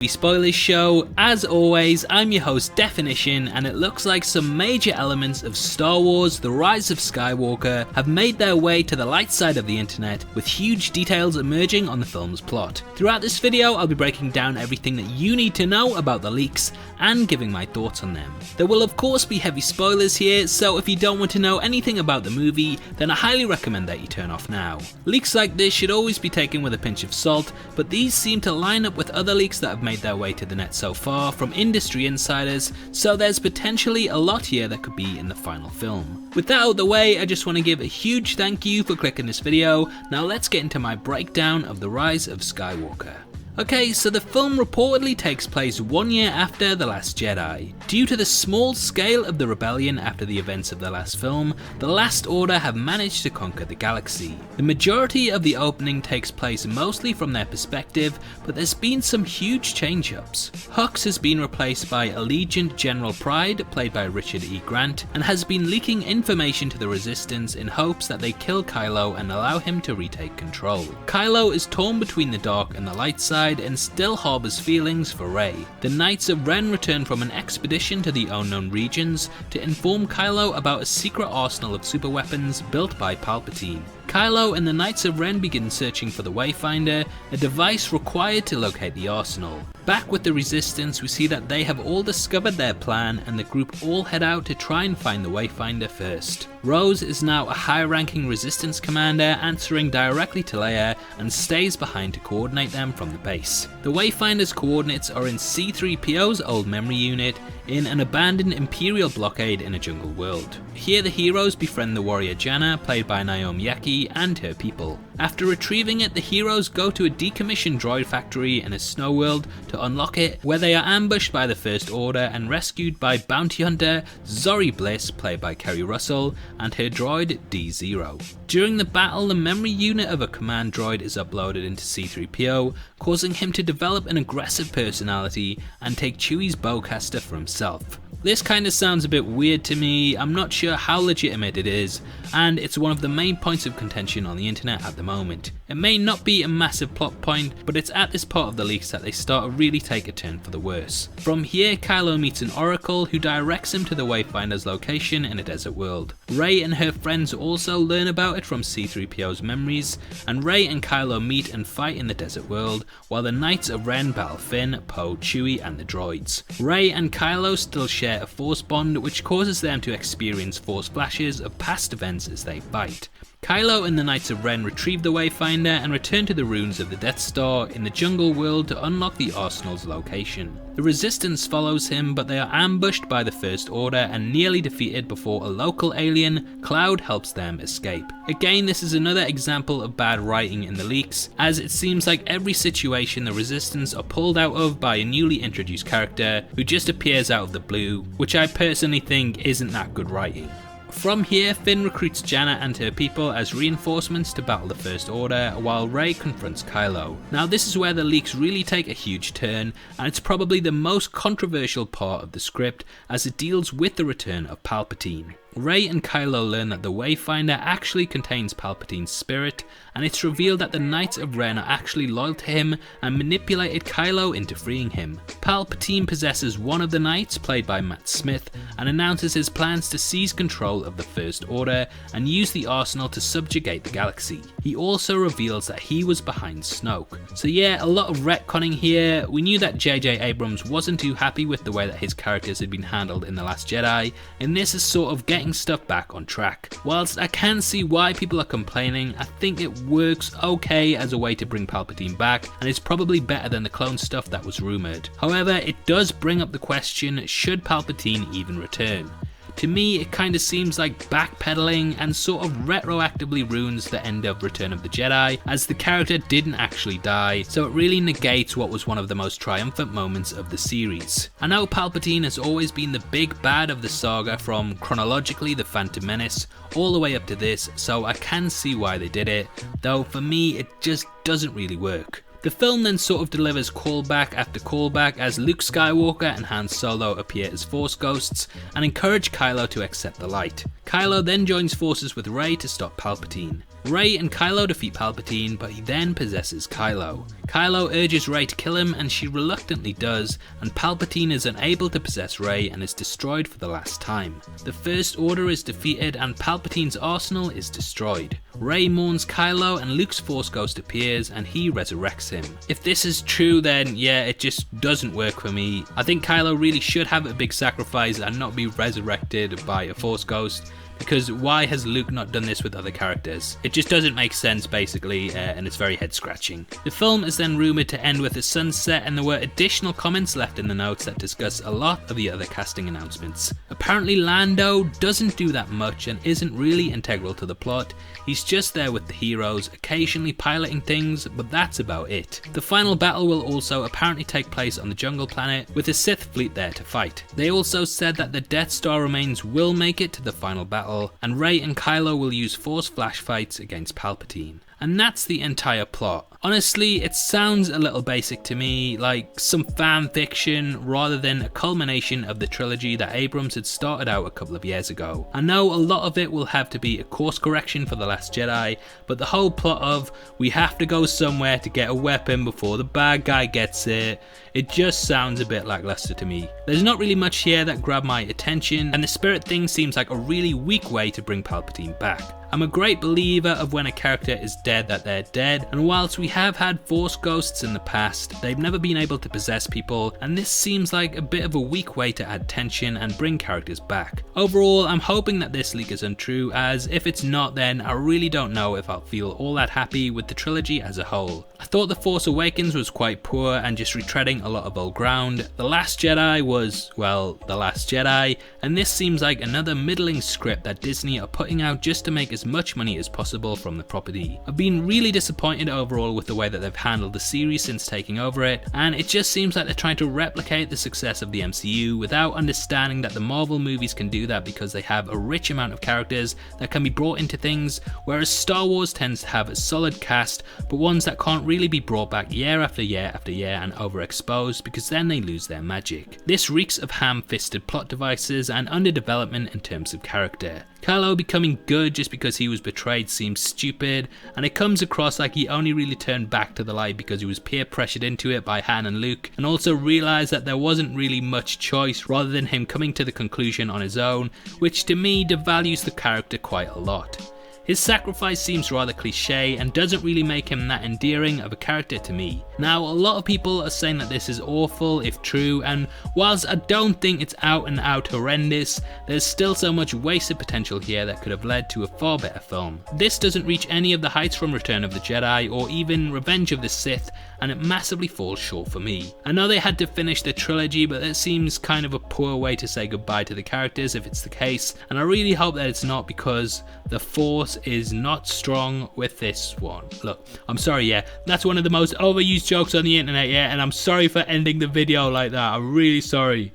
Spoilers show. As always, I'm your host Deffinition, and it looks like some major elements of Star Wars: The Rise of Skywalker have made their way to the light side of the internet, with huge details emerging on the film's plot. Throughout this video, I'll be breaking down everything that you need to know about the leaks and giving my thoughts on them. There will of course be heavy spoilers here, so if you don't want to know anything about the movie, then I highly recommend that you turn off now. Leaks like this should always be taken with a pinch of salt, but these seem to line up with other leaks that have made their way to the net so far from industry insiders, so there's potentially a lot here that could be in the final film. With that out of the way, I just want to give a huge thank you for clicking this video. Now let's get into my breakdown of The Rise of Skywalker. Okay, so the film reportedly takes place 1 year after The Last Jedi. Due to the small scale of the rebellion after the events of the last film, the Last Order have managed to conquer the galaxy. The majority of the opening takes place mostly from their perspective, but there's been some huge change-ups. Hux has been replaced by Allegiant General Pryde, played by Richard E. Grant, and has been leaking information to the Resistance in hopes that they kill Kylo and allow him to retake control. Kylo is torn between the dark and the light side, and still harbours feelings for Rey. The Knights of Ren return from an expedition to the unknown regions to inform Kylo about a secret arsenal of superweapons built by Palpatine. Kylo and the Knights of Ren begin searching for the Wayfinder, a device required to locate the arsenal. Back with the Resistance, we see that they have all discovered their plan, and the group all head out to try and find the Wayfinder first. Rose is now a high-ranking Resistance commander, answering directly to Leia, and stays behind to coordinate them from the base. The Wayfinder's coordinates are in C-3PO's old memory unit, in an abandoned Imperial blockade in a jungle world. Here the heroes befriend the warrior Janna, played by Naomi Ackie, and her people. After retrieving it, the heroes go to a decommissioned droid factory in a snow world to unlock it, where they are ambushed by the First Order and rescued by bounty hunter Zori Bliss, played by Kerry Russell, and her droid D-Zero. During the battle, the memory unit of a command droid is uploaded into C-3PO, causing him to develop an aggressive personality and take Chewie's bowcaster for himself. This kinda sounds a bit weird to me. I'm not sure how legitimate it is, and it's one of the main points of contention on the internet at the moment. It may not be a massive plot point, but it's at this part of the leaks that they start to really take a turn for the worse. From here, Kylo meets an oracle who directs him to the Wayfinder's location in a desert world. Rey and her friends also learn about it from C-3PO's memories, and Rey and Kylo meet and fight in the desert world, while the Knights of Ren battle Finn, Poe, Chewie, and the droids. Rey and Kylo still share a force bond, which causes them to experience force flashes of past events as they fight. Kylo and the Knights of Ren retrieve the Wayfinder and return to the ruins of the Death Star in the jungle world to unlock the arsenal's location. The Resistance follows him, but they are ambushed by the First Order and nearly defeated before a local alien, Cloud, helps them escape. Again, this is another example of bad writing in the leaks, as it seems like every situation the Resistance are pulled out of by a newly introduced character who just appears out of the blue, which I personally think isn't that good writing. From here, Finn recruits Janna and her people as reinforcements to battle the First Order, while Rey confronts Kylo. Now this is where the leaks really take a huge turn, and it's probably the most controversial part of the script, as it deals with the return of Palpatine. Rey and Kylo learn that the Wayfinder actually contains Palpatine's spirit, and it's revealed that the Knights of Ren are actually loyal to him and manipulated Kylo into freeing him. Palpatine possesses one of the Knights, played by Matt Smith, and announces his plans to seize control of the First Order and use the arsenal to subjugate the galaxy. He also reveals that he was behind Snoke. So yeah, a lot of retconning here. We knew that J.J. Abrams wasn't too happy with the way that his characters had been handled in The Last Jedi, and this is sort of getting stuff back on track. Whilst I can see why people are complaining, I think it works okay as a way to bring Palpatine back, and it's probably better than the clone stuff that was rumoured. However, it does bring up the question, should Palpatine even return? To me, it kinda seems like backpedaling and sort of retroactively ruins the end of Return of the Jedi, as the character didn't actually die, so it really negates what was one of the most triumphant moments of the series. I know Palpatine has always been the big bad of the saga, from chronologically The Phantom Menace all the way up to this, so I can see why they did it, though for me it just doesn't really work. The film then sort of delivers callback after callback as Luke Skywalker and Han Solo appear as Force ghosts and encourage Kylo to accept the light. Kylo then joins forces with Rey to stop Palpatine. Rey and Kylo defeat Palpatine, but he then possesses Kylo. Kylo urges Rey to kill him and she reluctantly does, and Palpatine is unable to possess Rey and is destroyed for the last time. The First Order is defeated and Palpatine's arsenal is destroyed. Rey mourns Kylo and Luke's Force Ghost appears and he resurrects him. If this is true, then yeah, it just doesn't work for me. I think Kylo really should have a big sacrifice and not be resurrected by a Force Ghost, because why has Luke not done this with other characters? It just doesn't make sense basically, and it's very head scratching. The film is then rumoured to end with a sunset, and there were additional comments left in the notes that discuss a lot of the other casting announcements. Apparently Lando doesn't do that much and isn't really integral to the plot. He's just there with the heroes, occasionally piloting things, but that's about it. The final battle will also apparently take place on the jungle planet, with the Sith fleet there to fight. They also said that the Death Star remains will make it to the final battle, and Rey and Kylo will use Force flash fights against Palpatine. And that's the entire plot. Honestly, it sounds a little basic to me, like some fan fiction rather than a culmination of the trilogy that Abrams had started out a couple of years ago. I know a lot of it will have to be a course correction for The Last Jedi, but the whole plot of we have to go somewhere to get a weapon before the bad guy gets it just sounds a bit lackluster to me. There's not really much here that grabbed my attention, and the spirit thing seems like a really weak way to bring Palpatine back. I'm a great believer of when a character is dead that they're dead, and whilst we have had Force Ghosts in the past, they've never been able to possess people, and this seems like a bit of a weak way to add tension and bring characters back. Overall, I'm hoping that this leak is untrue, as if it's not, then I really don't know if I'll feel all that happy with the trilogy as a whole. I thought The Force Awakens was quite poor and just retreading a lot of old ground. The Last Jedi was, well, The Last Jedi, and this seems like another middling script that Disney are putting out just to make as much money as possible from the property. I've been really disappointed overall with the way that they've handled the series since taking over it, and it just seems like they're trying to replicate the success of the MCU without understanding that the Marvel movies can do that because they have a rich amount of characters that can be brought into things, whereas Star Wars tends to have a solid cast, but ones that can't really be brought back year after year after year and overexposed, because then they lose their magic. This reeks of ham-fisted plot devices and underdevelopment in terms of character. Kylo becoming good just because he was betrayed seems stupid, and it comes across like he only really turned back to the light because he was peer pressured into it by Han and Luke, and also realised that there wasn't really much choice rather than him coming to the conclusion on his own, which to me devalues the character quite a lot. His sacrifice seems rather cliche and doesn't really make him that endearing of a character to me. Now, a lot of people are saying that this is awful if true, and whilst I don't think it's out and out horrendous, there's still so much wasted potential here that could have led to a far better film. This doesn't reach any of the heights from Return of the Jedi or even Revenge of the Sith, and it massively falls short for me. I know they had to finish the trilogy, but that seems kind of a poor way to say goodbye to the characters if it's the case, and I really hope that it's not, because the Force is not strong with this one. Look, I'm sorry, yeah, that's one of the most overused jokes on the internet, yeah, and I'm sorry for ending the video like that, I'm really sorry.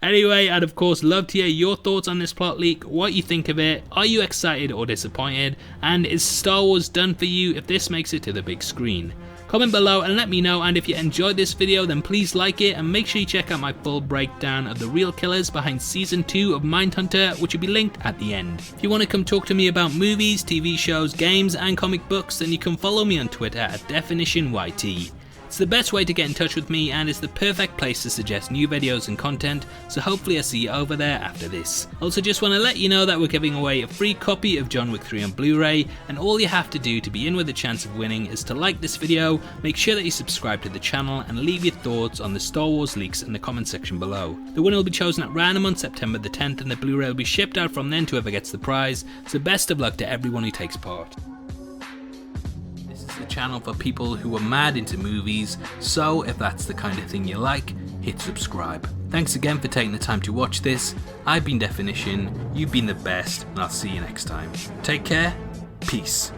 Anyway, I'd of course love to hear your thoughts on this plot leak, what you think of it, are you excited or disappointed, and is Star Wars done for you if this makes it to the big screen? Comment below and let me know, and if you enjoyed this video then please like it, and make sure you check out my full breakdown of the real killers behind season 2 of Mindhunter, which will be linked at the end. If you want to come talk to me about movies, TV shows, games and comic books, then you can follow me on Twitter at DeffinitionYT. It's the best way to get in touch with me, and it's the perfect place to suggest new videos and content, so hopefully I'll see you over there after this. Also just want to let you know that we're giving away a free copy of John Wick 3 on Blu-ray, and all you have to do to be in with a chance of winning is to like this video, make sure that you subscribe to the channel, and leave your thoughts on the Star Wars leaks in the comment section below. The winner will be chosen at random on September the 10th, and the Blu-ray will be shipped out from then to whoever gets the prize, so best of luck to everyone who takes part. The channel for people who are mad into movies, so if that's the kind of thing you like, hit subscribe. Thanks again for taking the time to watch this. I've been Deffinition, you've been the best, and I'll see you next time. Take care, peace.